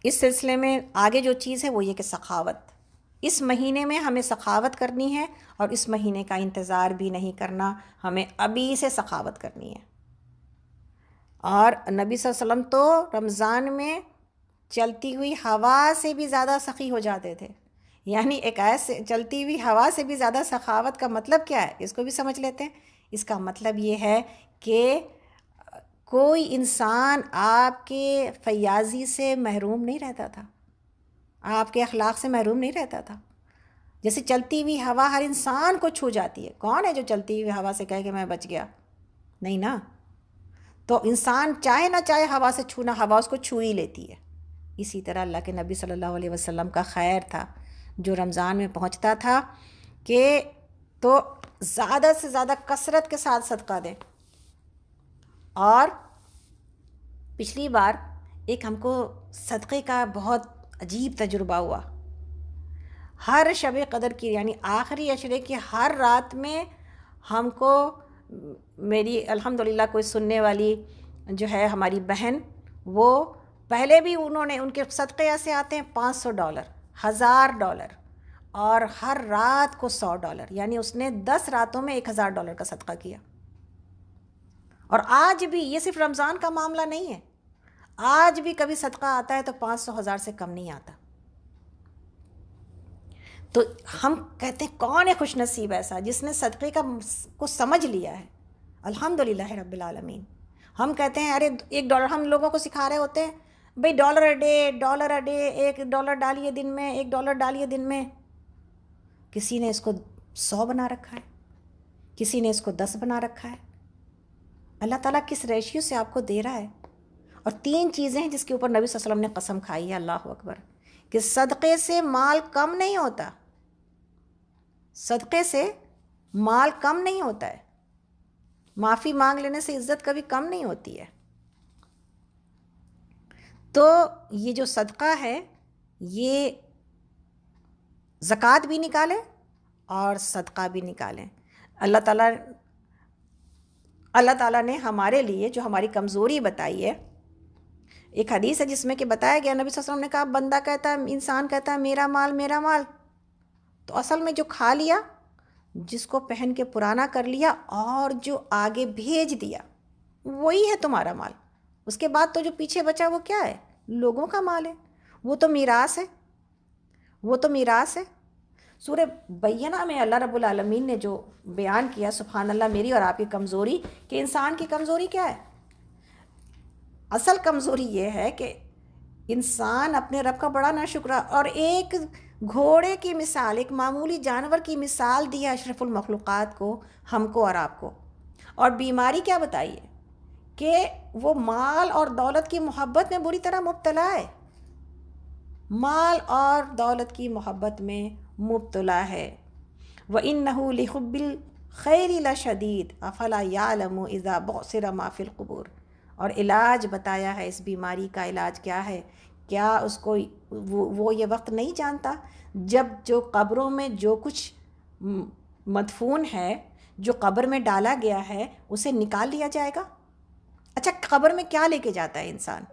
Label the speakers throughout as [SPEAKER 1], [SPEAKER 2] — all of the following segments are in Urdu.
[SPEAKER 1] اس سلسلے میں آگے جو چیز ہے وہ یہ کہ سخاوت، اس مہینے میں ہمیں سخاوت کرنی ہے، اور اس مہینے کا انتظار بھی نہیں کرنا، ہمیں ابھی سے سخاوت کرنی ہے۔ اور نبی صلی اللہ علیہ وسلم تو رمضان میں چلتی ہوئی ہوا سے بھی زیادہ سخی ہو جاتے تھے، یعنی ایک ایسے چلتی ہوئی ہوا سے بھی زیادہ سخاوت کا مطلب کیا ہے، اس کو بھی سمجھ لیتے ہیں۔ اس کا مطلب یہ ہے کہ کوئی انسان آپ کے فیاضی سے محروم نہیں رہتا تھا، آپ کے اخلاق سے محروم نہیں رہتا تھا۔ جیسے چلتی ہوئی ہوا ہر انسان کو چھو جاتی ہے، کون ہے جو چلتی ہوئی ہوا سے کہے کہ میں بچ گیا؟ نہیں نا۔ تو انسان چاہے نہ چاہے ہوا سے چھونا، ہوا اس کو چھو ہی لیتی ہے۔ اسی طرح اللہ کے نبی صلی اللہ علیہ وسلم کا خیر تھا، جو رمضان میں پہنچتا تھا کہ تو زیادہ سے زیادہ کثرت کے ساتھ صدقہ دیں۔ اور پچھلی بار ایک ہم کو صدقے کا بہت عجیب تجربہ ہوا۔ ہر شب قدر کی یعنی آخری عشرے کی ہر رات میں ہم کو، میری الحمدللہ کوئی سننے والی جو ہے ہماری بہن، وہ پہلے بھی انہوں نے، ان کے صدقے ایسے آتے ہیں $500، $1000، اور ہر رات کو $100، یعنی اس نے 10 راتوں میں $1000 کا صدقہ کیا۔ اور آج بھی یہ صرف رمضان کا معاملہ نہیں ہے، آج بھی کبھی صدقہ آتا ہے تو 500 1000 سے کم نہیں آتا۔ تو ہم کہتے ہیں کون ہے خوش نصیب ایسا جس نے صدقے کو سمجھ لیا ہے۔ الحمدللہ رب العالمین۔ ہم کہتے ہیں ارے $1، ہم لوگوں کو سکھا رہے ہوتے ہیں بھئی dollar a day, dollar a day, $1 ڈالیے دن میں، $1 ڈالیے دن میں۔ کسی نے اس کو 100 بنا رکھا ہے، کسی نے اس کو 10 بنا رکھا ہے۔ اللہ تعالیٰ کس ریشیو سے آپ کو دے رہا ہے؟ اور 3 چیزیں ہیں جس کے اوپر نبی صلی اللہ علیہ وسلم نے قسم کھائی ہے، اللہ اکبر، کہ صدقے سے مال کم نہیں ہوتا، صدقے سے مال کم نہیں ہوتا ہے، معافی مانگ لینے سے عزت کبھی کم نہیں ہوتی ہے۔ تو یہ جو صدقہ ہے، یہ زکوٰۃ بھی نکالیں اور صدقہ بھی نکالیں۔ اللہ تعالیٰ نے ہمارے لیے جو ہماری کمزوری بتائی ہے، ایک حدیث ہے جس میں کہ بتایا گیا، نبی صلی اللہ علیہ وسلم نے کہا بندہ کہتا ہے، انسان کہتا ہے میرا مال میرا مال، تو اصل میں جو کھا لیا، جس کو پہن کے پرانا کر لیا اور جو آگے بھیج دیا، وہی ہے تمہارا مال۔ اس کے بعد تو جو پیچھے بچا وہ کیا ہے؟ لوگوں کا مال ہے، وہ تو میراث ہے، وہ تو میراث ہے۔ سورہ بینہ میں اللہ رب العالمین نے جو بیان کیا، سبحان اللہ، میری اور آپ کی کمزوری، کہ انسان کی کمزوری کیا ہے؟ اصل کمزوری یہ ہے کہ انسان اپنے رب کا بڑا ناشکرا، اور ایک گھوڑے کی مثال، ایک معمولی جانور کی مثال دی ہے اشرف المخلوقات کو، ہم کو اور آپ کو۔ اور بیماری کیا بتائی ہے؟ کہ وہ مال اور دولت کی محبت میں بری طرح مبتلا ہے، مال اور دولت کی محبت میں مبتلا ہے۔ وَإِنَّهُ لِحُبِّ الْخَيْرِ لَشَدِيدٌ أَفَلَا يَعْلَمُ إِذَا بُعْثِرَ مَا فِي الْقُبُورِ۔ اور علاج بتایا ہے، اس بیماری کا علاج کیا ہے؟ کیا اس کو وہ یہ وقت نہیں جانتا جب جو قبروں میں جو کچھ مدفون ہے، جو قبر میں ڈالا گیا ہے، اسے نکال لیا جائے گا؟ اچھا، قبر میں کیا لے کے جاتا ہے انسان؟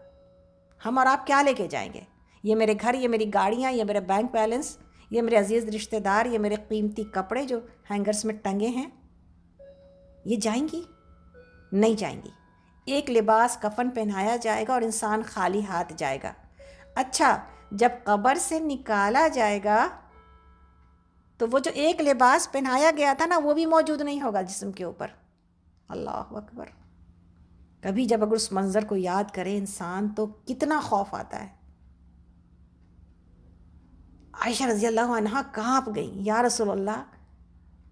[SPEAKER 1] ہم اور آپ کیا لے کے جائیں گے؟ یہ میرے گھر، یہ میری گاڑیاں، یہ میرا بینک بیلنس، یہ میرے عزیز رشتہ دار، یہ میرے قیمتی کپڑے جو ہینگرز میں ٹنگے ہیں، یہ جائیں گی؟ نہیں جائیں گی۔ ایک لباس کفن پہنایا جائے گا اور انسان خالی ہاتھ جائے گا۔ اچھا، جب قبر سے نکالا جائے گا تو وہ جو ایک لباس پہنایا گیا تھا نا، وہ بھی موجود نہیں ہوگا جسم کے اوپر۔ اللہ اکبر۔ کبھی جب اگر اس منظر کو یاد کرے انسان تو کتنا خوف آتا ہے۔ عائشہ رضی اللہ عنہا کانپ گئیں، یا رسول اللہ،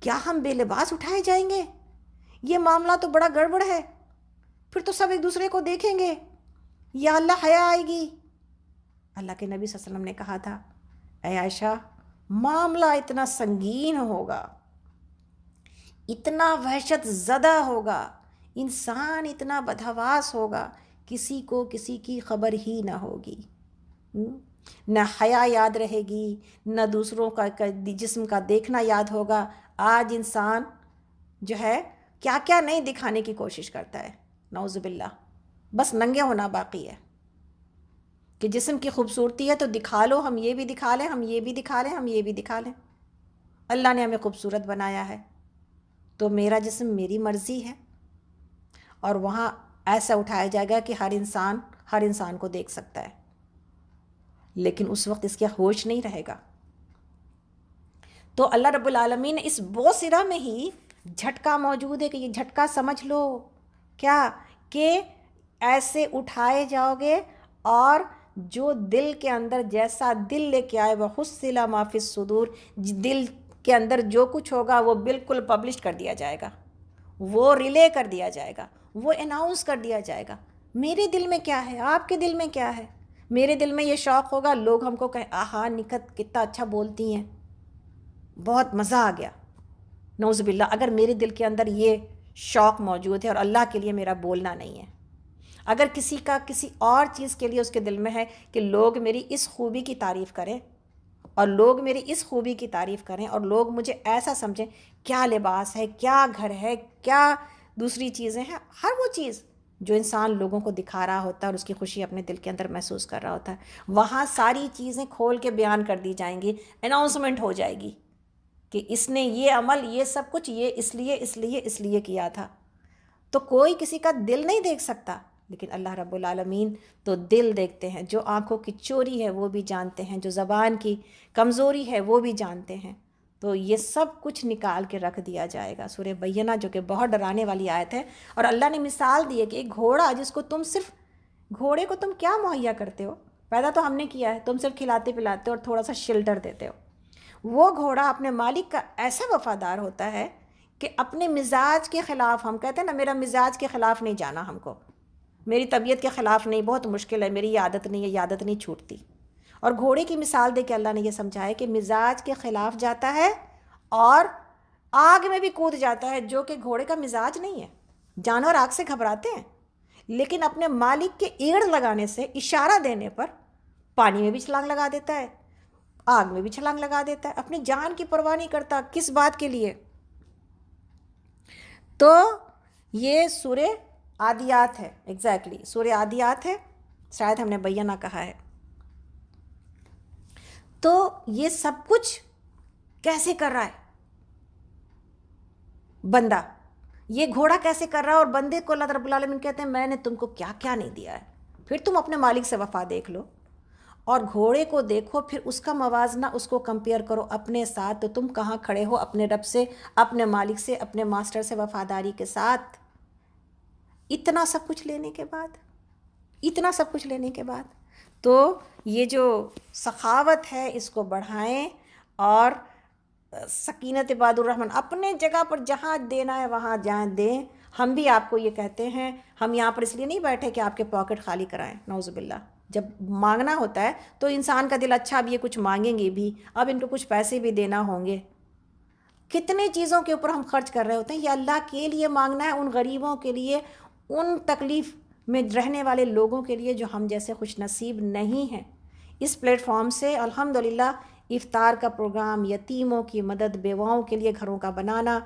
[SPEAKER 1] کیا ہم بے لباس اٹھائے جائیں گے؟ یہ معاملہ تو بڑا گڑبڑ ہے، پھر تو سب ایک دوسرے کو دیکھیں گے، یا اللہ حیا آئے گی۔ اللہ کے نبی صلی اللہ علیہ وسلم نے کہا تھا، اے عائشہ، معاملہ اتنا سنگین ہوگا، اتنا وحشت زدہ ہوگا، انسان اتنا بدحواس ہوگا، کسی کو کسی کی خبر ہی نہ ہوگی، نہ حیا یاد رہے گی، نہ دوسروں کا جسم کا دیکھنا یاد ہوگا۔ آج انسان جو ہے کیا کیا نہیں دکھانے کی کوشش کرتا ہے، نعوذ باللہ، بس ننگے ہونا باقی ہے۔ کہ جسم کی خوبصورتی ہے تو دکھا لو، ہم یہ بھی دکھا لیں، ہم یہ بھی دکھا لیں، ہم یہ بھی دکھا لیں۔ اللہ نے ہمیں خوبصورت بنایا ہے تو میرا جسم میری مرضی ہے، اور وہاں ایسا اٹھایا جائے گا کہ ہر انسان کو دیکھ سکتا ہے، لیکن اس وقت اس کے ہوش نہیں رہے گا۔ تو اللہ رب العالمین نے اس بوسرہ میں ہی جھٹکا موجود ہے کہ یہ جھٹکا سمجھ لو کیا، کہ ایسے اٹھائے جاؤ گے، اور جو دل کے اندر جیسا دل لے کے آئے وہ حصل ما فی الصدور، دل کے اندر جو کچھ ہوگا وہ بالکل پبلش کر دیا جائے گا، وہ ریلے کر دیا جائے گا، وہ اناؤنس کر دیا جائے گا۔ میرے دل میں کیا ہے، آپ کے دل میں کیا ہے؟ میرے دل میں یہ شوق ہوگا، لوگ ہم کو کہیں آہا نکھت کتنا اچھا بولتی ہیں، بہت مزہ آ گیا۔ نعوذ باللہ، اگر میرے دل کے اندر یہ شوق موجود ہے اور اللہ کے لیے میرا بولنا نہیں ہے، اگر کسی کا کسی اور چیز کے لیے اس کے دل میں ہے کہ لوگ میری اس خوبی کی تعریف کریں، اور لوگ میری اس خوبی کی تعریف کریں، اور لوگ مجھے ایسا سمجھیں، کیا لباس ہے، کیا گھر ہے، کیا دوسری چیزیں ہیں، ہر وہ چیز جو انسان لوگوں کو دکھا رہا ہوتا ہے اور اس کی خوشی اپنے دل کے اندر محسوس کر رہا ہوتا ہے، وہاں ساری چیزیں کھول کے بیان کر دی جائیں گی، اناؤنسمنٹ ہو جائے گی کہ اس نے یہ عمل، یہ سب کچھ یہ اس لیے کیا تھا۔ تو کوئی کسی کا دل نہیں دیکھ سکتا، لیکن اللہ رب العالمین تو دل دیکھتے ہیں، جو آنکھوں کی چوری ہے وہ بھی جانتے ہیں، جو زبان کی کمزوری ہے وہ بھی جانتے ہیں۔ تو یہ سب کچھ نکال کے رکھ دیا جائے گا۔ سورہ بینہ جو کہ بہت ڈرانے والی آیت ہے، اور اللہ نے مثال دی ہے کہ ایک گھوڑا جس کو تم صرف، گھوڑے کو تم کیا مہیا کرتے ہو، پیدا تو ہم نے کیا ہے، تم صرف کھلاتے پلاتے اور تھوڑا سا شیلٹر دیتے ہو۔ وہ گھوڑا اپنے مالک کا ایسا وفادار ہوتا ہے کہ اپنے مزاج کے خلاف، ہم کہتے ہیں نا میرا مزاج کے خلاف نہیں جانا، ہم کو میری طبیعت کے خلاف نہیں، بہت مشکل ہے، میری یہ عادت نہیں ہے، یہ عادت نہیں چھوٹتی۔ اور گھوڑے کی مثال دے کے اللہ نے یہ سمجھایا کہ مزاج کے خلاف جاتا ہے اور آگ میں بھی کود جاتا ہے، جو کہ گھوڑے کا مزاج نہیں ہے۔ جانور آگ سے گھبراتے ہیں، لیکن اپنے مالک کے ایڑ لگانے سے، اشارہ دینے پر پانی میں بھی چھلانگ لگا دیتا ہے، آگ میں بھی چھلانگ لگا دیتا ہے، اپنی جان کی پرواہ نہیں کرتا، کس بات کے لیے؟ تو یہ سورہ عادیات ہے، ایگزیکٹلی سورہ عادیات ہے، شاید ہم نے بینہ کہا ہے۔ تو یہ سب کچھ کیسے کر رہا ہے بندہ، یہ گھوڑا کیسے کر رہا ہے، اور بندے کو اللہ رب العالمین کہتے ہیں میں نے تم کو کیا کیا نہیں دیا ہے۔ پھر تم اپنے مالک سے وفا دیکھ لو، اور گھوڑے کو دیکھو، پھر اس کا موازنہ اس کو کمپیئر کرو اپنے ساتھ، تو تم کہاں کھڑے ہو اپنے رب سے، اپنے مالک سے، اپنے ماسٹر سے وفاداری کے ساتھ۔ اتنا سب کچھ لینے کے بعد، اتنا سب کچھ لینے کے بعد تو یہ جو سخاوت ہے اس کو بڑھائیں، اور سکینت عباد الرحمن اپنے جگہ پر جہاں دینا ہے وہاں جہاں دیں۔ ہم بھی آپ کو یہ کہتے ہیں، ہم یہاں پر اس لیے نہیں بیٹھے کہ آپ کے پاکٹ خالی کرائیں، نعوذ باللہ۔ جب مانگنا ہوتا ہے تو انسان کا دل اچھا، اب یہ کچھ مانگیں گے بھی، اب ان کو کچھ پیسے بھی دینا ہوں گے، کتنے چیزوں کے اوپر ہم خرچ کر رہے ہوتے ہیں۔ یہ اللہ کے لیے مانگنا ہے، ان غریبوں کے لیے، ان تکلیف میں رہنے والے لوگوں کے لیے جو ہم جیسے خوش نصیب نہیں ہیں۔ اس پلیٹ فارم سے الحمدللہ افطار کا پروگرام، یتیموں کی مدد، بیواؤں کے لیے گھروں کا بنانا،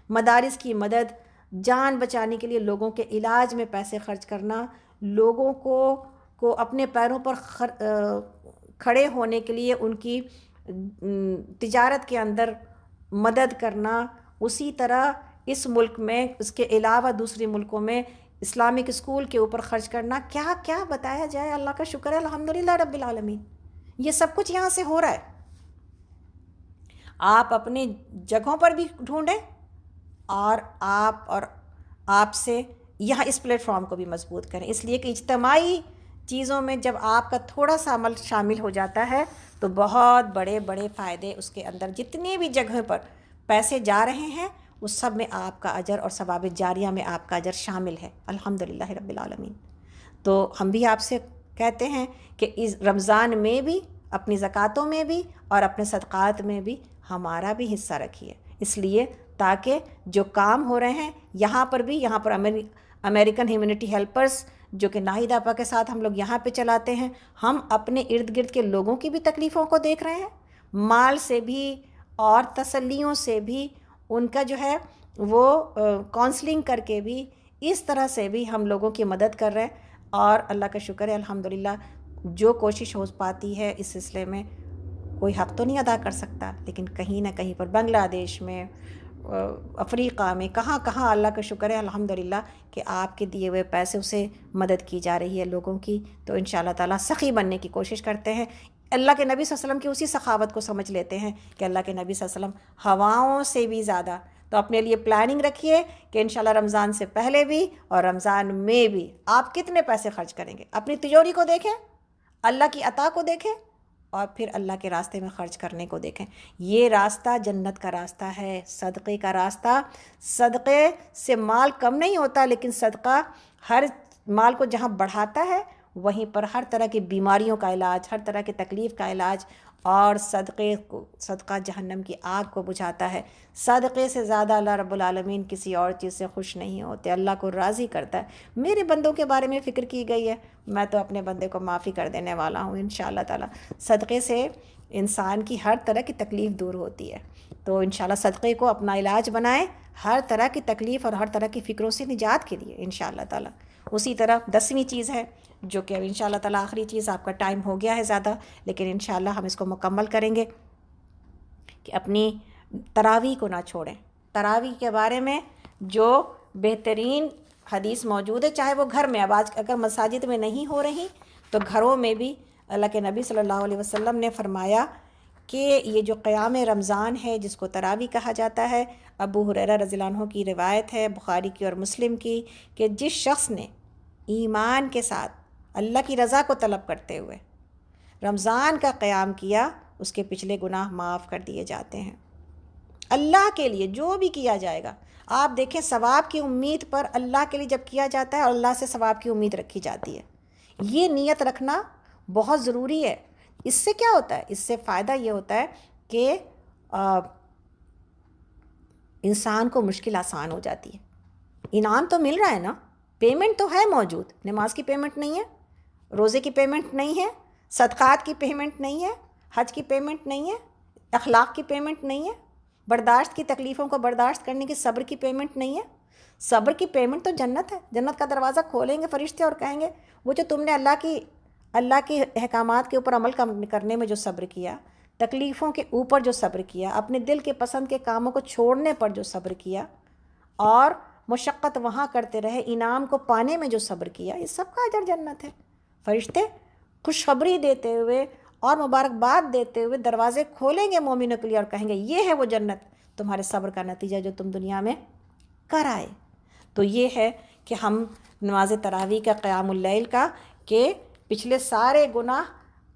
[SPEAKER 1] مدارس کی مدد، جان بچانے کے لیے لوگوں کے علاج میں پیسے خرچ کرنا، لوگوں کو اپنے پیروں پر کھڑے ہونے کے لیے ان کی تجارت کے اندر مدد کرنا، اسی طرح اس ملک میں، اس کے علاوہ دوسرے ملکوں میں اسلامک اسکول کے اوپر خرچ کرنا، کیا کیا بتایا جائے۔ اللہ کا شکر ہے الحمدللہ رب العالمین، یہ سب کچھ یہاں سے ہو رہا ہے۔ آپ اپنی جگہوں پر بھی ڈھونڈیں، اور آپ سے یہاں اس پلیٹ فارم کو بھی مضبوط کریں، اس لیے کہ اجتماعی چیزوں میں جب آپ کا تھوڑا سا عمل شامل ہو جاتا ہے تو بہت بڑے بڑے فائدے اس کے اندر، جتنی بھی جگہ پر پیسے جا رہے ہیں اس سب میں آپ کا اجر، اور ثواب جاریہ میں آپ کا اجر شامل ہے الحمدللہ رب العالمین۔ تو ہم بھی آپ سے کہتے ہیں کہ اس رمضان میں بھی، اپنی زکوٰۃوں میں بھی اور اپنے صدقات میں بھی ہمارا بھی حصہ رکھیے، اس لیے تاکہ جو کام ہو رہے ہیں یہاں پر بھی، یہاں پر امریکن ہیومینٹی ہیلپرز جو کہ ناہید آپا کے ساتھ ہم لوگ یہاں پہ چلاتے ہیں، ہم اپنے ارد گرد کے لوگوں کی بھی تکلیفوں کو دیکھ رہے ہیں، مال سے بھی اور تسلیوں سے بھی، ان کا جو ہے وہ کونسلنگ کر کے بھی، اس طرح سے بھی ہم لوگوں کی مدد کر رہے ہیں، اور اللہ کا شکر ہے الحمدللہ جو کوشش ہو پاتی ہے اس سلسلے میں، کوئی حق تو نہیں ادا کر سکتا، لیکن کہیں نہ کہیں پر بنگلہ دیش میں، افریقہ میں، کہاں کہاں اللہ کا شکر ہے الحمدللہ کہ آپ کے دیے ہوئے پیسوں سے مدد کی جا رہی ہے لوگوں کی. تو ان شاء اللہ تعالیٰ سخی بننے کی کوشش کرتے ہیں. اللہ کے نبی صلی اللہ علیہ وسلم کی اسی سخاوت کو سمجھ لیتے ہیں کہ اللہ کے نبی صلی اللہ علیہ وسلم ہواؤں سے بھی زیادہ. تو اپنے لیے پلاننگ رکھیے کہ انشاءاللہ رمضان سے پہلے بھی اور رمضان میں بھی آپ کتنے پیسے خرچ کریں گے. اپنی تجوری کو دیکھیں، اللہ کی عطا کو دیکھیں، اور پھر اللہ کے راستے میں خرچ کرنے کو دیکھیں. یہ راستہ جنت کا راستہ ہے، صدقے کا راستہ. صدقے سے مال کم نہیں ہوتا، لیکن صدقہ ہر مال کو جہاں بڑھاتا ہے وہیں پر ہر طرح کی بیماریوں کا علاج، ہر طرح کی تکلیف کا علاج. اور صدقہ جہنم کی آگ کو بجھاتا ہے. صدقے سے زیادہ اللہ رب العالمین کسی اور چیز سے خوش نہیں ہوتے، اللہ کو راضی کرتا ہے. میرے بندوں کے بارے میں فکر کی گئی ہے، میں تو اپنے بندے کو معافی کر دینے والا ہوں انشاءاللہ تعالیٰ. صدقے سے انسان کی ہر طرح کی تکلیف دور ہوتی ہے. تو انشاءاللہ صدقے کو اپنا علاج بنائیں ہر طرح کی تکلیف اور ہر طرح کی فکروں سے نجات کے لیے انشاءاللہ تعالیٰ. اسی طرح 10ویں چیز ہے جو کہ اب انشاءاللہ تعالیٰ آخری چیز، آپ کا ٹائم ہو گیا ہے زیادہ لیکن انشاءاللہ ہم اس کو مکمل کریں گے، کہ اپنی تراویح کو نہ چھوڑیں. تراویح کے بارے میں جو بہترین حدیث موجود ہے، چاہے وہ گھر میں، اب آج اگر مساجد میں نہیں ہو رہی تو گھروں میں بھی اللہ کے نبی صلی اللہ علیہ وسلم نے فرمایا کہ یہ جو قیام رمضان ہے جس کو تراویح کہا جاتا ہے، ابو ہریرہ رضی اللہ عنہ کی روایت ہے بخاری کی اور مسلم کی، کہ جس شخص نے ایمان کے ساتھ اللہ کی رضا کو طلب کرتے ہوئے رمضان کا قیام کیا، اس کے پچھلے گناہ معاف کر دیے جاتے ہیں. اللہ کے لیے جو بھی کیا جائے گا، آپ دیکھیں ثواب کی امید پر اللہ کے لیے جب کیا جاتا ہے اور اللہ سے ثواب کی امید رکھی جاتی ہے، یہ نیت رکھنا بہت ضروری ہے. اس سے کیا ہوتا ہے؟ اس سے فائدہ یہ ہوتا ہے کہ انسان کو مشکل آسان ہو جاتی ہے. انعام تو مل رہا ہے نا، پیمنٹ تو ہے موجود. نماز کی پیمنٹ نہیں ہے، روزے کی پیمنٹ نہیں ہے، صدقات کی پیمنٹ نہیں ہے، حج کی پیمنٹ نہیں ہے، اخلاق کی پیمنٹ نہیں ہے، برداشت کی تکلیفوں کو برداشت کرنے کی صبر کی پیمنٹ نہیں ہے. صبر کی پیمنٹ تو جنت ہے. جنت کا دروازہ کھولیں گے فرشتے اور کہیں گے وہ جو تم نے اللہ کی احکامات کے اوپر عمل کرنے میں جو صبر کیا، تکلیفوں کے اوپر جو صبر کیا، اپنے دل کے پسند کے کاموں کو چھوڑنے پر جو صبر کیا، اور مشقت وہاں کرتے رہے انعام کو پانے میں جو صبر کیا، یہ سب کا اجر جنت ہے. فرشتے خوشخبری دیتے ہوئے اور مبارکباد دیتے ہوئے دروازے کھولیں گے مومنوں کے لیے اور کہیں گے یہ ہے وہ جنت، تمہارے صبر کا نتیجہ جو تم دنیا میں کر آئے. تو یہ ہے کہ ہم نماز تراویح کا، قیام اللیل کا، کہ پچھلے سارے گناہ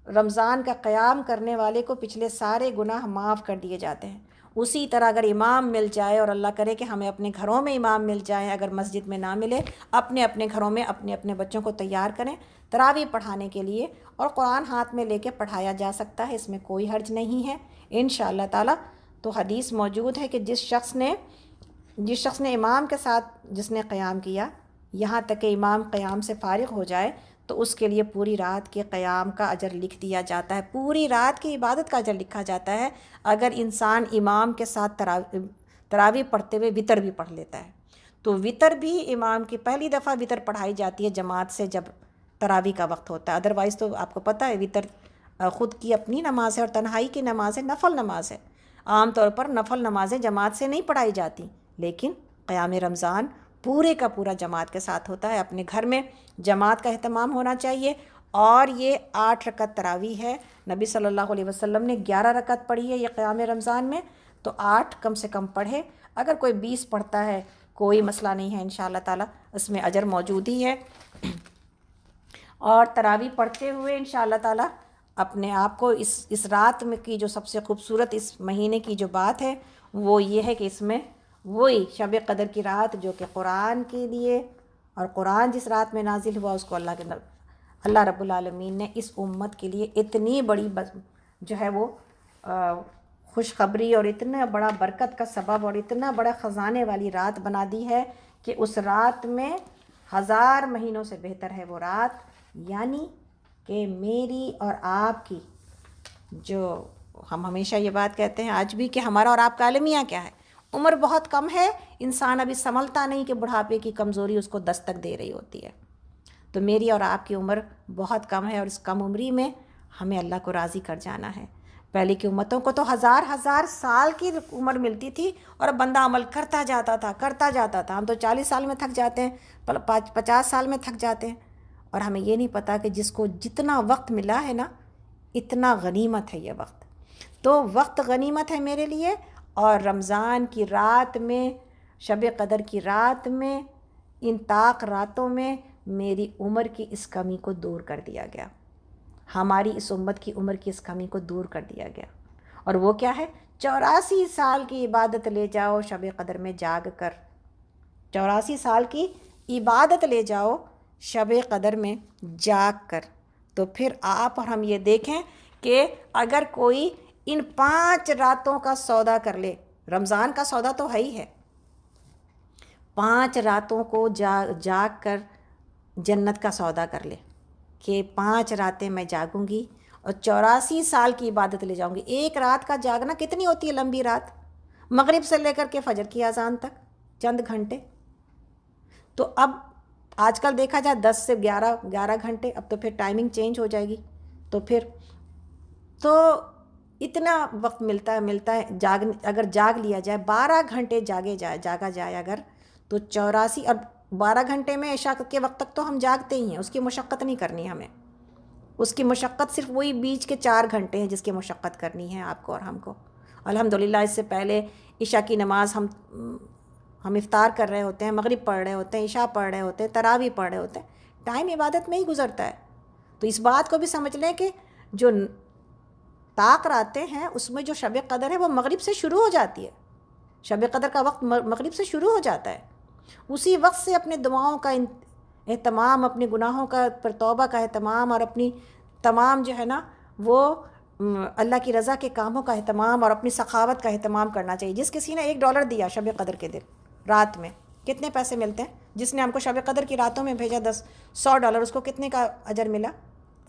[SPEAKER 1] رمضان کا قیام کرنے والے کو پچھلے سارے گناہ معاف کر دیے جاتے ہیں. اسی طرح اگر امام مل جائے، اور اللہ کرے کہ ہمیں اپنے گھروں میں امام مل جائیں، اگر مسجد میں نہ ملے اپنے اپنے گھروں میں اپنے اپنے بچوں کو تیار کریں تراویح پڑھانے کے لیے، اور قرآن ہاتھ میں لے کے پڑھایا جا سکتا ہے، اس میں کوئی حرج نہیں ہے انشاءاللہ تعالیٰ. تو حدیث موجود ہے کہ جس شخص نے امام کے ساتھ جس نے قیام کیا، یہاں تک کہ امام قیام سے فارغ ہو جائے تو اس کے لیے پوری رات کے قیام کا اجر لکھ دیا جاتا ہے، پوری رات کی عبادت کا اجر لکھا جاتا ہے. اگر انسان امام کے ساتھ تراویح پڑھتے ہوئے وطر بھی پڑھ لیتا ہے، تو وطر بھی امام کی پہلی دفعہ وطر پڑھائی جاتی ہے جماعت سے جب تراویح کا وقت ہوتا ہے. ادروائز تو آپ کو پتہ ہے وطر خود کی اپنی نماز ہے اور تنہائی کی نماز ہے، نفل نماز ہے. عام طور پر نفل نمازیں جماعت سے نہیں پڑھائی جاتی، لیکن قیام رمضان پورے کا پورا جماعت کے ساتھ ہوتا ہے. اپنے گھر میں جماعت کا اہتمام ہونا چاہیے. اور یہ 8 رکعت تراویح ہے. نبی صلی اللہ علیہ وسلم نے 11 رکعت پڑھی ہے یہ قیام رمضان میں، تو 8 کم سے کم پڑھے. اگر کوئی 20 پڑھتا ہے کوئی مسئلہ نہیں ہے انشاءاللہ تعالیٰ، اس میں اجر موجود ہی ہے. اور تراویح پڑھتے ہوئے انشاءاللہ تعالیٰ اپنے آپ کو اس رات میں کی جو سب سے خوبصورت اس مہینے کی جو بات ہے وہ یہ ہے کہ اس میں وہی شب قدر کی رات جو کہ قرآن کے لیے، اور قرآن جس رات میں نازل ہوا اس کو اللہ رب العالمین نے اس امت کے لیے اتنی بڑی جو ہے وہ خوشخبری اور اتنا بڑا برکت کا سبب اور اتنا بڑا خزانے والی رات بنا دی ہے کہ اس رات میں 1000 مہینوں سے بہتر ہے وہ رات. یعنی کہ میری اور آپ کی، جو ہم ہمیشہ یہ بات کہتے ہیں آج بھی کہ ہمارا اور آپ کا المیہ کیا ہے، عمر بہت کم ہے، انسان ابھی سنبھلتا نہیں کہ بڑھاپے کی کمزوری اس کو دستک دے رہی ہوتی ہے. تو میری اور آپ کی عمر بہت کم ہے، اور اس کم عمری میں ہمیں اللہ کو راضی کر جانا ہے۔ پہلے کی امتوں کو تو ہزار ہزار سال کی عمر ملتی تھی اور بندہ عمل کرتا جاتا تھا۔ ہم تو 40 سال میں تھک جاتے ہیں، 50 سال میں تھک جاتے ہیں، اور ہمیں یہ نہیں پتہ کہ جس کو جتنا وقت ملا ہے نا، اتنا غنیمت ہے یہ وقت۔ تو وقت غنیمت ہے میرے لیے، اور رمضان کی رات میں، شب قدر کی رات میں، ان طاق راتوں میں میری عمر کی اس کمی کو دور کر دیا گیا، ہماری اس امت کی عمر کی اس کمی کو دور کر دیا گیا۔ اور وہ کیا ہے؟ 84 سال کی عبادت لے جاؤ شب قدر میں جاگ کر، 84 سال کی عبادت لے جاؤ شب قدر میں جاگ کر۔ تو پھر آپ اور ہم یہ دیکھیں کہ اگر کوئی ان 5 راتوں کا سودا کر لے، رمضان کا سودا تو ہے ہی ہے، 5 راتوں کو جاگ کر جنت کا سودا کر لے کہ 5 راتیں میں جاگوں گی اور 84 سال کی عبادت لے جاؤں گی۔ ایک رات کا جاگنا کتنی ہوتی ہے لمبی رات، مغرب سے لے کر کے فجر کی اذان تک چند گھنٹے۔ تو اب آج کل دیکھا جائے 10 سے 11 گھنٹے، اب تو پھر ٹائمنگ چینج ہو جائے گی، تو پھر تو اتنا وقت ملتا ہے اگر جاگ لیا جائے، 12 گھنٹے جاگا جائے اگر، تو 84 اور 12 گھنٹے میں عشاء کے وقت تک تو ہم جاگتے ہی ہیں، اس کی مشقت نہیں کرنی ہمیں، اس کی مشقت صرف وہی بیچ کے 4 گھنٹے ہیں جس کی مشقت کرنی ہے آپ کو اور ہم کو۔ الحمدللہ اس سے پہلے عشاء کی نماز ہم افطار کر رہے ہوتے ہیں، مغرب پڑھ رہے ہوتے ہیں، عشاء پڑھ رہے ہوتے ہیں، تراویح پڑھ رہے ہوتے ہیں، ٹائم عبادت میں ہی گزرتا ہے۔ تو اس بات کو بھی سمجھ لیں کہ جو طاق راتیں ہیں اس میں جو شب قدر ہے وہ مغرب سے شروع ہو جاتی ہے، شب قدر کا وقت مغرب سے شروع ہو جاتا ہے۔ اسی وقت سے اپنے دعاؤں کا اہتمام، اپنے گناہوں کا پر توبہ کا اہتمام، اور اپنی تمام جو ہے نا وہ اللہ کی رضا کے کاموں کا اہتمام اور اپنی سخاوت کا اہتمام کرنا چاہیے۔ جس کسی نے $1 دیا شب قدر کے دن رات میں، کتنے پیسے ملتے ہیں؟ جس نے ہم کو شب قدر کی راتوں میں بھیجا $100، اس کو کتنے کا اجر ملا؟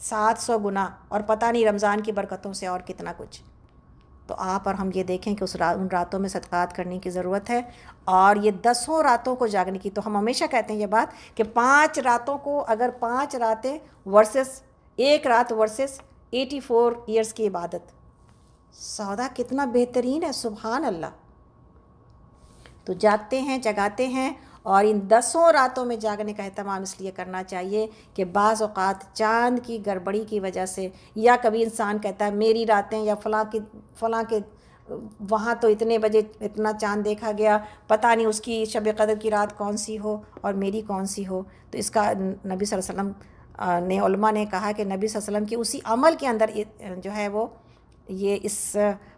[SPEAKER 1] 700 گنا، اور پتہ نہیں رمضان کی برکتوں سے اور کتنا کچھ۔ تو آپ اور ہم یہ دیکھیں کہ ان راتوں میں صدقات کرنے کی ضرورت ہے، اور یہ 10 راتوں کو جاگنے کی۔ تو ہم ہمیشہ کہتے ہیں یہ بات کہ 5 راتوں کو، اگر 5 راتیں ورسز ایک رات ورسز 84 ایئرس کی عبادت، سودا کتنا بہترین ہے، سبحان اللہ۔ تو جاگتے ہیں، جگاتے ہیں، اور ان 10 راتوں میں جاگنے کا اہتمام اس لیے کرنا چاہیے کہ بعض اوقات چاند کی گڑبڑی کی وجہ سے، یا کبھی انسان کہتا ہے میری راتیں یا فلاں کے وہاں تو اتنے بجے اتنا چاند دیکھا گیا، پتہ نہیں اس کی شب قدر کی رات کون سی ہو اور میری کون سی ہو۔ تو اس کا نبی صلی اللہ علیہ وسلم نے، علماء نے کہا کہ نبی صلی اللہ علیہ وسلم کی اسی عمل کے اندر جو ہے وہ یہ اس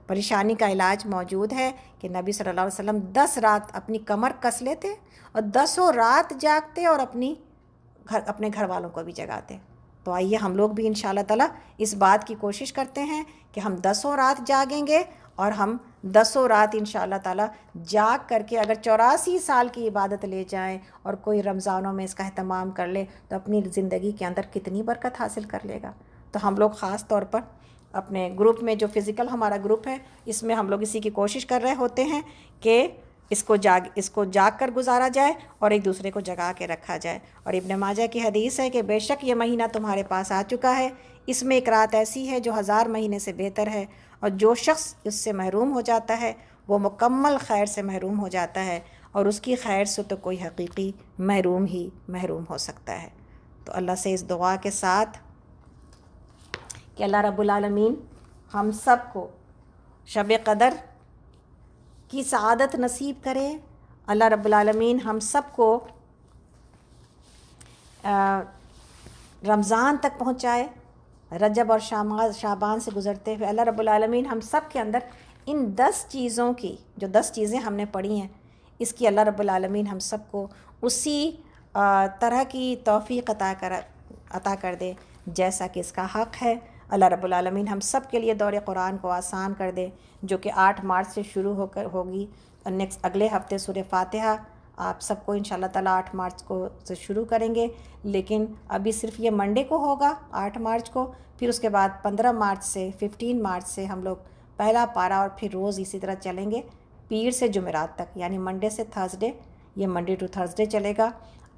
[SPEAKER 1] پریشانی کا علاج موجود ہے کہ نبی صلی اللہ علیہ وسلم 10 رات اپنی کمر کس لیتے اور 10 رات جاگتے، اور اپنے گھر والوں کو بھی جگاتے۔ تو آئیے ہم لوگ بھی انشاءاللہ تعالیٰ اس بات کی کوشش کرتے ہیں کہ ہم 10 رات جاگیں گے، اور ہم 10 رات انشاءاللہ تعالیٰ جاگ کر کے اگر 84 سال کی عبادت لے جائیں، اور کوئی رمضانوں میں اس کا اہتمام کر لے، تو اپنی زندگی کے اندر کتنی برکت حاصل کر لے گا۔ تو ہم لوگ خاص طور پر اپنے گروپ میں، جو فزیکل ہمارا گروپ ہے، اس میں ہم لوگ اسی کی کوشش کر رہے ہوتے ہیں کہ اس کو جاگ کر گزارا جائے اور ایک دوسرے کو جگا کے رکھا جائے۔ اور ابن ماجہ کی حدیث ہے کہ بے شک یہ مہینہ تمہارے پاس آ چکا ہے، اس میں ایک رات ایسی ہے جو 1000 مہینے سے بہتر ہے، اور جو شخص اس سے محروم ہو جاتا ہے وہ مکمل خیر سے محروم ہو جاتا ہے، اور اس کی خیر سے تو کوئی حقیقی محروم ہی محروم ہو سکتا ہے۔ تو اللہ سے اس دعا کے ساتھ کہ اللہ رب العالمین ہم سب کو شب قدر کی سعادت نصیب کرے، اللہ رب العالمین ہم سب کو رمضان تک پہنچائے، رجب اور شعبان سے گزرتے ہوئے اللہ رب العالمین ہم سب کے اندر ان 10 چیزوں کی، جو 10 چیزیں ہم نے پڑھی ہیں، اس کی اللہ رب العالمین ہم سب کو اسی طرح کی توفیق عطا کر دے جیسا کہ اس کا حق ہے۔ اللہ رب العالمین ہم سب کے لیے دور قرآن کو آسان کر دے، جو کہ 8 مارچ سے شروع ہوگی، اگلے ہفتے سورہ فاتحہ آپ سب کو انشاءاللہ تعالیٰ 8 مارچ کو سے شروع کریں گے، لیکن ابھی صرف یہ منڈے کو ہوگا 8 مارچ کو، پھر اس کے بعد 15 مارچ سے 15 مارچ سے ہم لوگ پہلا پارہ، اور پھر روز اسی طرح چلیں گے پیر سے جمعرات تک، یعنی منڈے سے تھرسڈے، یہ منڈے ٹو تھرسڈے چلے گا۔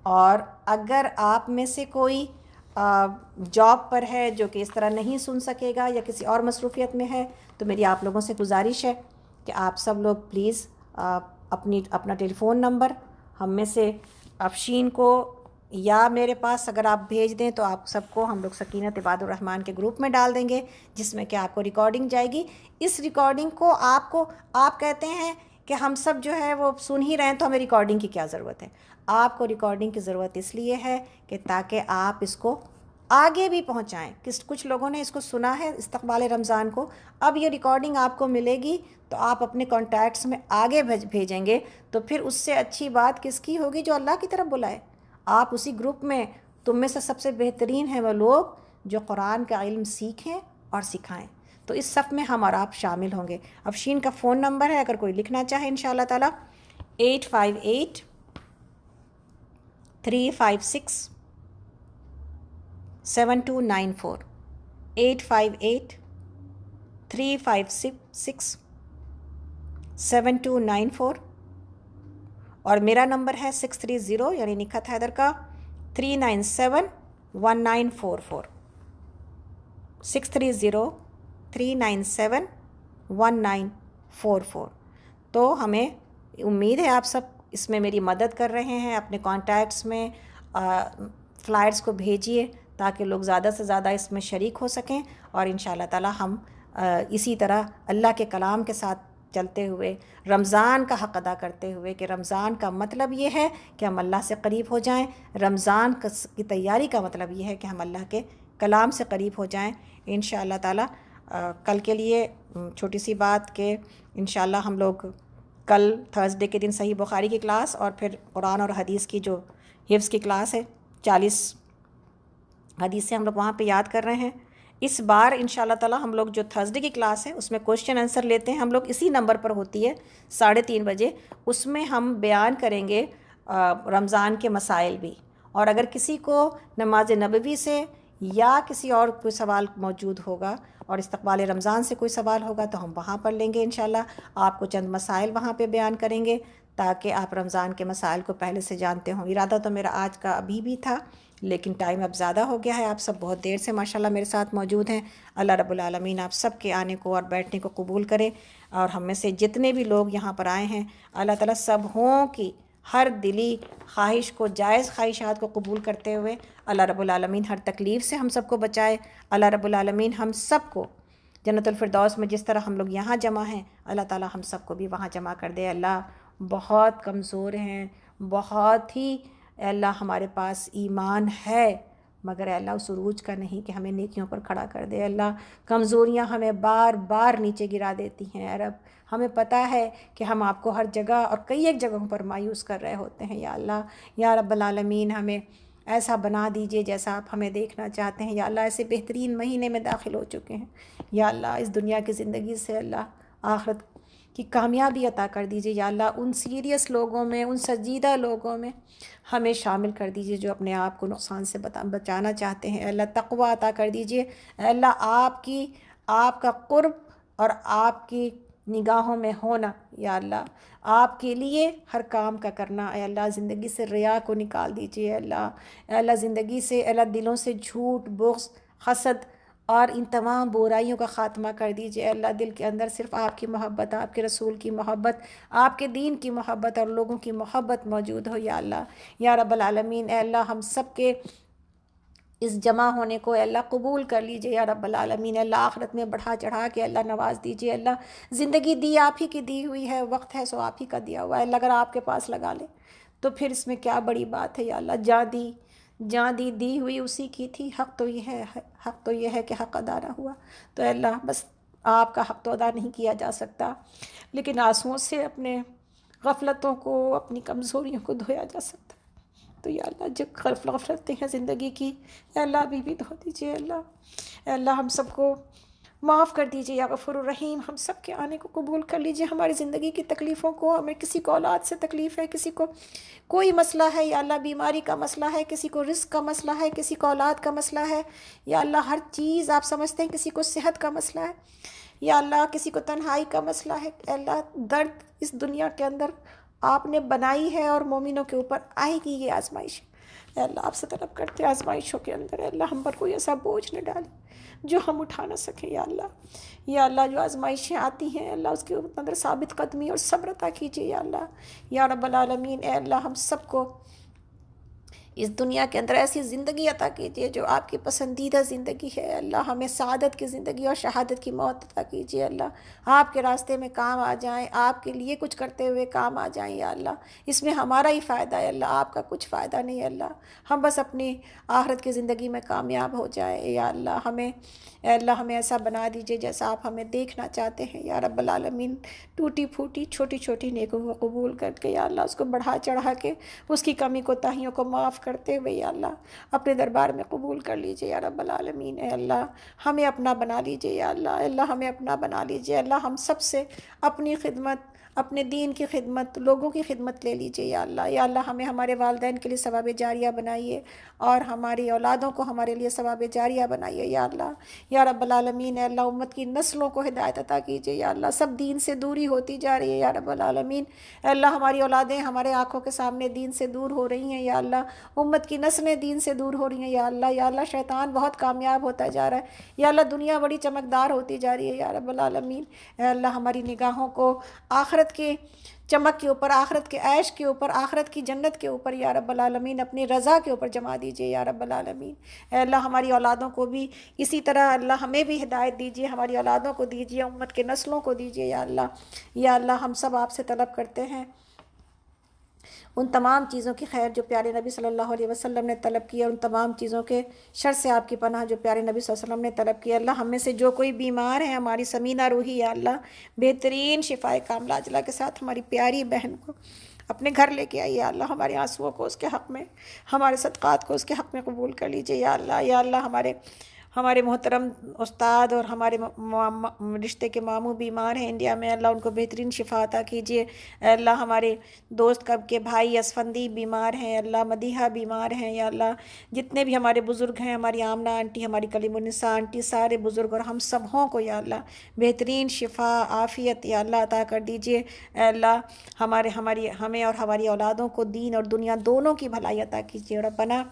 [SPEAKER 1] اور اگر آپ میں سے کوئی جاب پر ہے جو کہ اس طرح نہیں سن سکے گا یا کسی اور مصروفیت میں ہے، تو میری آپ لوگوں سے گزارش ہے کہ آپ سب لوگ پلیز اپنا ٹیلی فون نمبر ہم میں سے افشین کو یا میرے پاس اگر آپ بھیج دیں تو آپ سب کو ہم لوگ سکینت عباد الرحمن کے گروپ میں ڈال دیں گے، جس میں کہ آپ کو ریکارڈنگ جائے گی۔ اس ریکارڈنگ کو آپ کہتے ہیں کہ ہم سب جو ہے وہ سن ہی رہے ہیں تو ہمیں ریکارڈنگ کی کیا ضرورت ہے؟ آپ کو ریکارڈنگ کی ضرورت اس لیے ہے کہ تاکہ آپ اس کو آگے بھی پہنچائیں۔ کچھ لوگوں نے اس کو سنا ہے استقبال رمضان کو، اب یہ ریکارڈنگ آپ کو ملے گی تو آپ اپنے کانٹیکٹس میں آگے بھیجیں گے، تو پھر اس سے اچھی بات کس کی ہوگی؟ جو اللہ کی طرف بلائے۔ آپ اسی گروپ میں، تم میں سے سب سے بہترین ہیں وہ لوگ جو قرآن کا علم سیکھیں اور سکھائیں، تو اس صف میں ہم اور آپ شامل ہوں گے۔ افشین کا فون نمبر ہے، اگر کوئی لکھنا چاہے انشاءاللہ تعالی 858-356-7294 858-356-7294 اور میرا نمبر ہے 630 یعنی نکھت حیدر کا 397-1944 630-397-1944۔ تو ہمیں امید ہے آپ سب اس میں میری مدد کر رہے ہیں، اپنے کانٹیکٹس میں فلائرز کو بھیجیے تاکہ لوگ زیادہ سے زیادہ اس میں شریک ہو سکیں، اور انشاءاللہ تعالی ہم اسی طرح اللہ کے کلام کے ساتھ چلتے ہوئے رمضان کا حق ادا کرتے ہوئے، کہ رمضان کا مطلب یہ ہے کہ ہم اللہ سے قریب ہو جائیں، رمضان کی تیاری کا مطلب یہ ہے کہ ہم اللہ کے کلام سے قریب ہو جائیں انشاءاللہ تعالی۔ کل کے لیے چھوٹی سی بات کہ انشاءاللہ ہم لوگ کل تھرسڈے کے دن صحیح بخاری کی کلاس اور پھر قرآن اور حدیث کی جو حفظ کی کلاس ہے 40 حدیث سے ہم لوگ وہاں پہ یاد کر رہے ہیں۔ اس بار انشاءاللہ تعالی ہم لوگ جو تھرسڈے کی کلاس ہے اس میں کوشچن آنسر لیتے ہیں، ہم لوگ اسی نمبر پر ہوتی ہے 3:30 بجے، اس میں ہم بیان کریں گے رمضان کے مسائل بھی، اور اگر کسی کو نماز نبوی سے یا کسی اور کوئی سوال موجود ہوگا اور استقبال رمضان سے کوئی سوال ہوگا تو ہم وہاں پڑھ لیں گے انشاءاللہ۔ آپ کو چند مسائل وہاں پہ بیان کریں گے تاکہ آپ رمضان کے مسائل کو پہلے سے جانتے ہوں۔ ارادہ تو میرا آج کا ابھی بھی تھا لیکن ٹائم اب زیادہ ہو گیا ہے، آپ سب بہت دیر سے ماشاءاللہ میرے ساتھ موجود ہیں۔ اللہ رب العالمین آپ سب کے آنے کو اور بیٹھنے کو قبول کرے، اور ہم میں سے جتنے بھی لوگ یہاں پر آئے ہیں اللہ تعالیٰ سبوں کی ہر دلی خواہش کو، جائز خواہشات کو قبول کرتے ہوئے اللہ رب العالمین ہر تکلیف سے ہم سب کو بچائے۔ اللہ رب العالمین ہم سب کو جنت الفردوس میں جس طرح ہم لوگ یہاں جمع ہیں اللہ تعالیٰ ہم سب کو بھی وہاں جمع کر دے۔ اللہ بہت کمزور ہیں، بہت ہی اللہ ہمارے پاس ایمان ہے مگر اللہ اس عروج کا نہیں کہ ہمیں نیکیوں پر کھڑا کر دے۔ اللہ کمزوریاں ہمیں بار بار نیچے گرا دیتی ہیں۔ اے رب ہمیں پتہ ہے کہ ہم آپ کو ہر جگہ اور کئی ایک جگہوں پر مایوس کر رہے ہوتے ہیں۔ یا اللہ یا رب العالمین ہمیں ایسا بنا دیجئے جیسا آپ ہمیں دیکھنا چاہتے ہیں۔ یا اللہ ایسے بہترین مہینے میں داخل ہو چکے ہیں، یا اللہ اس دنیا کی زندگی سے اللہ آخرت کی کامیابی عطا کر دیجئے۔ یا اللہ ان سیریس لوگوں میں، ان سنجیدہ لوگوں میں ہمیں شامل کر دیجئے جو اپنے آپ کو نقصان سے بچانا چاہتے ہیں۔ اللہ تقوی عطا کر دیجئے۔ اللہ آپ کا قرب اور آپ کی نگاہوں میں ہونا، یا اللہ آپ کے لیے ہر کام کا کرنا۔ اے اللہ زندگی سے ریا کو نکال دیجئے۔ اے اللہ زندگی سے، اے اللہ دلوں سے جھوٹ، بغض، حسد اور ان تمام برائیوں کا خاتمہ کر دیجئے۔ اے اللہ دل کے اندر صرف آپ کی محبت، آپ کے رسول کی محبت، آپ کے دین کی محبت اور لوگوں کی محبت موجود ہو۔ یا اللہ یا رب العالمین اے اللہ ہم سب کے اس جمع ہونے کو اے اللہ قبول کر لیجئے۔ یا رب العالمین اے اللہ آخرت میں بڑھا چڑھا کے اللہ نواز دیجئے۔ اللہ زندگی دی آپ ہی کی دی ہوئی ہے، وقت ہے سو آپ ہی کا دیا ہوا ہے۔ اللہ اگر آپ کے پاس لگا لے تو پھر اس میں کیا بڑی بات ہے۔ یا اللہ جان دی ہوئی اسی کی تھی، حق تو یہ ہے کہ حق ادا نہ ہوا، تو اے اللہ بس آپ کا حق تو ادا نہیں کیا جا سکتا لیکن آنسوؤں سے اپنے غفلتوں کو، اپنی کمزوریوں کو دھویا جا سکتا۔ تو یا اللہ جو غفلتیں ہیں زندگی کی اے اللہ ابھی بھی دھو دیجئے۔ اے اللہ ہم سب کو معاف کر دیجئے یا غفور الرحیم، ہم سب کے آنے کو قبول کر لیجئے، ہماری زندگی کی تکلیفوں کو۔ ہمیں کسی کو اولاد سے تکلیف ہے، کسی کو کوئی مسئلہ ہے، یا اللہ بیماری کا مسئلہ ہے، کسی کو رزق کا مسئلہ ہے، کسی کو اولاد کا مسئلہ ہے، یا اللہ ہر چیز آپ سمجھتے ہیں، کسی کو صحت کا مسئلہ ہے، یا اللہ کسی کو تنہائی کا مسئلہ ہے۔ اے اللہ درد اس دنیا کے اندر آپ نے بنائی ہے اور مومنوں کے اوپر آئے گی یہ آزمائش۔ اے اللہ آپ سے طلب کرتے ہیں آزمائشوں کے اندر اے اللہ ہم پر کوئی ایسا بوجھ نہ ڈالے جو ہم اٹھا نہ سکیں یا اللہ جو آزمائشیں آتی ہیں اللہ اس کے اندر ثابت قدمی اور صبر عطا کیجیے یا رب العالمین اے اللہ ہم سب کو اس دنیا کے اندر ایسی زندگی عطا کیجیے جو آپ کی پسندیدہ زندگی ہے اللہ ہمیں سعادت کی زندگی اور شہادت کی موت عطا کیجیے اللہ آپ کے راستے میں کام آ جائیں آپ کے لیے کچھ کرتے ہوئے کام آ جائیں یا اللہ اس میں ہمارا ہی فائدہ ہے اللہ آپ کا کچھ فائدہ نہیں ہے اللہ ہم بس اپنی آخرت کی زندگی میں کامیاب ہو جائیں یا اللہ اے اللہ ہمیں ایسا بنا دیجیے جیسا آپ ہمیں دیکھنا چاہتے ہیں یا رب العالمین ٹوٹی پھوٹی چھوٹی چھوٹی نیکیوں کو قبول کر کے یا اللہ اس کو بڑھا چڑھا کے اس کی کمی کوتاہیوں کو معاف کرتے ہوئے یا اللہ اپنے دربار میں قبول کر لیجیے یا رب العالمین اے اللہ ہمیں اپنا بنا لیجیے یا اللہ ہمیں اپنا بنا لیجیے اللہ ہم سب سے اپنی خدمت اپنے دین کی خدمت لوگوں کی خدمت لے لیجیے یا اللہ ہمیں ہمارے والدین کے لیے ثواب جاریہ بنائیے اور ہماری اولادوں کو ہمارے لیے ثواب جاریہ بنائیے یا اللہ یا رب العالمین اے اللہ امت کی نسلوں کو ہدایت عطا کیجیے یا اللہ سب دین سے دوری ہوتی جا رہی ہے یا رب العالمین اے اللہ ہماری اولادیں ہمارے آنکھوں کے سامنے دین سے دور ہو رہی ہیں یا اللہ امت کی نسلیں دین سے دور ہو رہی ہیں یا اللہ شیطان بہت کامیاب ہوتا جا رہا ہے یا اللہ دنیا بڑی چمکدار ہوتی جا رہی ہے یا رب العالمین اے اللہ ہماری نگاہوں کو آخرت کے چمک کے اوپر آخرت کے عیش کے اوپر آخرت کی جنت کے اوپر یا رب العالمین اپنی رضا کے اوپر جما دیجیے یا رب العالمین اے اللہ ہماری اولادوں کو بھی اسی طرح اللہ ہمیں بھی ہدایت دیجیے ہماری اولادوں کو دیجیے امت کے نسلوں کو دیجیے یا اللہ ہم سب آپ سے طلب کرتے ہیں ان تمام چیزوں کی خیر جو پیارے نبی صلی اللہ علیہ وسلم نے طلب کی ہے ان تمام چیزوں کے شر سے آپ کی پناہ جو پیارے نبی صلی اللہ علیہ وسلم نے طلب کی اللہ ہم میں سے جو کوئی بیمار ہے ہماری سمینہ روحی یا اللہ بہترین شفائے کاملہ عاجلہ کے ساتھ ہماری پیاری بہن کو اپنے گھر لے کے آئیے اللہ ہمارے آنسوؤں کو اس کے حق میں ہمارے صدقات کو اس کے حق میں قبول کر لیجیے یا اللہ ہمارے محترم استاد اور ہمارے رشتے کے ماموں بیمار ہیں انڈیا میں اللہ ان کو بہترین شفا عطا کیجیے اللہ ہمارے دوست کب کے بھائی اسفندی بیمار ہیں اللہ مدیحہ بیمار ہیں یا اللہ جتنے بھی ہمارے بزرگ ہیں ہماری آمنہ آنٹی ہماری کلیم النساء آنٹی سارے بزرگ اور ہم سبوں کو یا اللہ بہترین شفا عافیت یا اللہ عطا کر دیجیے اے اللہ ہمیں اور ہماری اولادوں کو دین اور دنیا دونوں کی بھلائی عطا کیجیے ربنا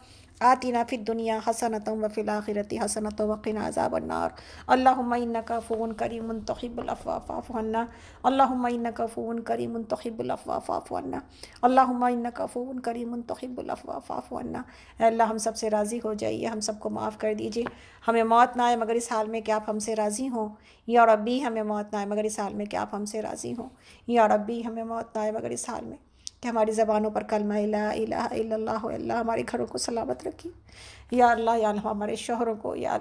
[SPEAKER 1] آتنا فی الدنیا حسنۃ وفی الآخرۃ حسنۃ وقنا عذاب النار اللہم انک عفو کریم تحب العفو فاعف عنا اللہم انک عفو کریم تحب العفو فاعف عنا اللہم انک عفو کریم تحب العفو فاعف عنا اے اللہ ہم سب سے راضی ہو جائیے ہم سب کو معاف کر دیجیے ہمیں موت نہ آئے مگر اس حال میں کہ آپ ہم سے راضی ہوں یا ربی ہمیں موت نہ آئے مگر اس حال میں کہ آپ ہم سے راضی ہوں یا ربی ہمیں موت نہ آئے مگر اس حال میں کہ ہماری زبانوں پر کلمہ لا الہ الا اللہ اللہ ہمارے گھروں کو سلامت رکھی یا اللہ ہمارے شوہروں کو یا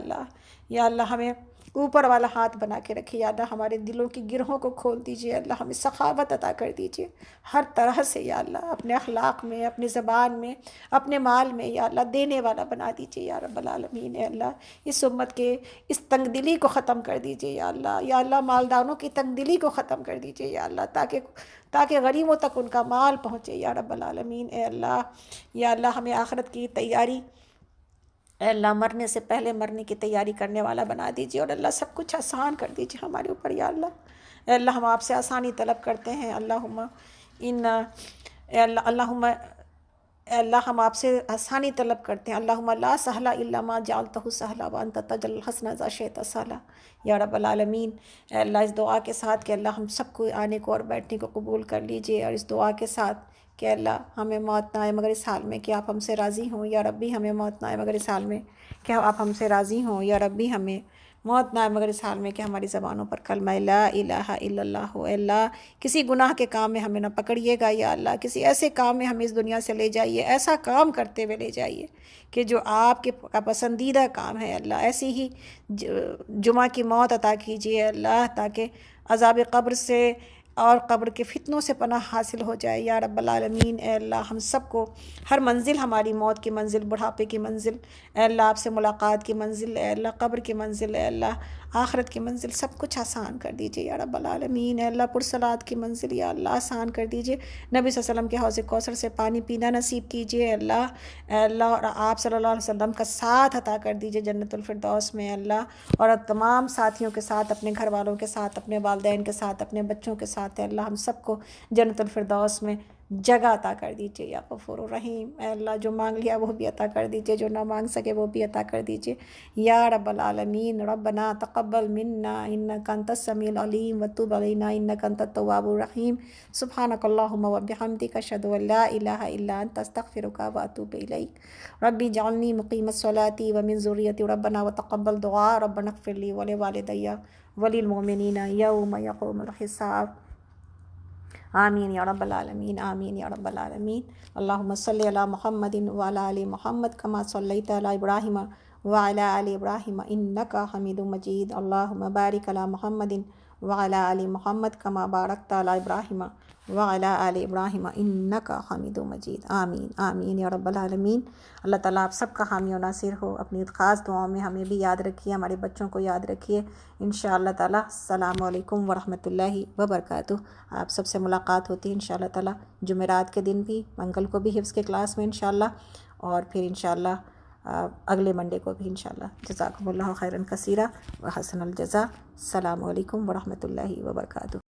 [SPEAKER 1] اللہ ہمیں اوپر والا ہاتھ بنا کے رکھیے یا اللہ ہمارے دلوں کی گرہوں کو کھول دیجیے اللہ ہمیں سخاوت عطا کر دیجیے ہر طرح سے یا اللہ اپنے اخلاق میں اپنی زبان میں اپنے مال میں یا اللہ دینے والا بنا دیجیے یا رب العالمین اے اللہ اس امت کے اس تنگ دلی کو ختم کر دیجیے یا اللہ مالداروں کی تنگ دلی کو ختم کر دیجیے یا اللہ تاکہ غریبوں تک ان کا مال پہنچے یا رب العالمین اے اللہ ہمیں آخرت کی تیاری اے اللہ مرنے سے پہلے مرنے کی تیاری کرنے والا بنا دیجیے اور اللہ سب کچھ آسان کر دیجیے ہمارے اوپر یا اللہ اے اللہ ہم آپ سے آسانی طلب کرتے ہیں اے اللہ ہم آپ سے آسانی طلب کرتے ہیں اللہم لا سہلا الا ما جعلتہ سہلا وانت تجعل الحزن اذا شئت سہلا یا رب العالمین اے اللہ اس دعا کے ساتھ کہ اللہ ہم سب کو آنے کو اور بیٹھنے کو قبول کر لیجیے اور اس دعا کے ساتھ کہ اللہ ہمیں موت نہ آئے مگر اس حال میں کہ آپ ہم سے راضی ہوں یا ربی ہمیں موت نہ آئے مگر اس حال میں کہ آپ ہم سے راضی ہوں یا ربی ہمیں موت نہ آئے مگر اس حال میں کہ ہماری زبانوں پر کلمہ لا الہ الا اللہ ہو اے اللہ کسی گناہ کے کام میں ہمیں نہ پکڑیے گا یا اللہ کسی ایسے کام میں ہمیں اس دنیا سے لے جائیے ایسا کام کرتے ہوئے لے جائیے کہ جو آپ کے پسندیدہ کام ہے اللہ ایسی ہی جمعہ کی موت عطا کیجیے اللہ تاکہ عذاب قبر سے اور قبر کے فتنوں سے پناہ حاصل ہو جائے یا رب العالمین اے اللہ ہم سب کو ہر منزل ہماری موت کی منزل بڑھاپے کی منزل اے اللہ آپ سے ملاقات کی منزل اے اللہ قبر کی منزل اے اللہ آخرت کی منزل سب کچھ آسان کر دیجیے یا رب العالمین اے اللہ پرصلات کی منزل یا اللہ آسان کر دیجیے نبی صلی اللہ علیہ وسلم کے حوض کوثر سے پانی پینا نصیب کیجیے اے اللہ اور آپ صلی اللہ علیہ وسلم کا ساتھ عطا کر دیجیے جنت الفردوس میں اللہ اور تمام ساتھیوں کے ساتھ اپنے گھر والوں کے ساتھ اپنے والدین کے ساتھ اپنے بچوں کے ساتھ اے اللہ ہم سب کو جنت الفردوس میں جگہ عطا کر دیجیے یا غفور الرحیم. اے اللہ جو مانگ لیا وہ بھی عطا کر دیجیے، جو نہ مانگ سکے وہ بھی عطا کر دیجیے یا رب العالمین. ربنا تقبل منا انک انت السمیع العلیم وتب علینا انک انت التواب الرحیم. سبحانک اللہم وبحمدک اشہد ان لا الہ الا انت استغفرک واتوب الیک. ربی اجعلنی مقیم الصلاۃ ومن ذریتی ربنا وتقبل دعاء. ربنا اغفر لی ولوالدی وللمؤمنین یوم یقوم الحساب. آمین یا رب العالمین، آمین یا رب العالمین. اللہم صلی علی محمد وعلی آل محمد کما صلیت علی ابراہیم وعلی آل ابراہیم انک حمید مجید. اللہم بارک علی محمد وعلی آل محمد کما بارکت علی ابراہیم وعلی آل ابراہیم انک حمید مجید. آمین آمین یا رب العالمین. اللہ تعالیٰ آپ سب کا حامی و ناصر ہو. اپنی خاص دعاؤں میں ہمیں بھی یاد رکھیے، ہمارے بچوں کو یاد رکھیے انشاءاللہ تعالیٰ. السلام علیکم ورحمۃ اللہ وبرکاتہ. آپ سب سے ملاقات ہوتی ہے انشاءاللہ تعالیٰ جمعرات کے دن بھی، منگل کو بھی حفظ کے کلاس میں انشاءاللہ، اور پھر انشاءاللہ اگلے منڈے کو بھی انشاءاللہ. جزاکم اللہ خیرا کثیرا و حسن الجزا. السلام علیکم ورحمۃ اللہ وبرکاتہ.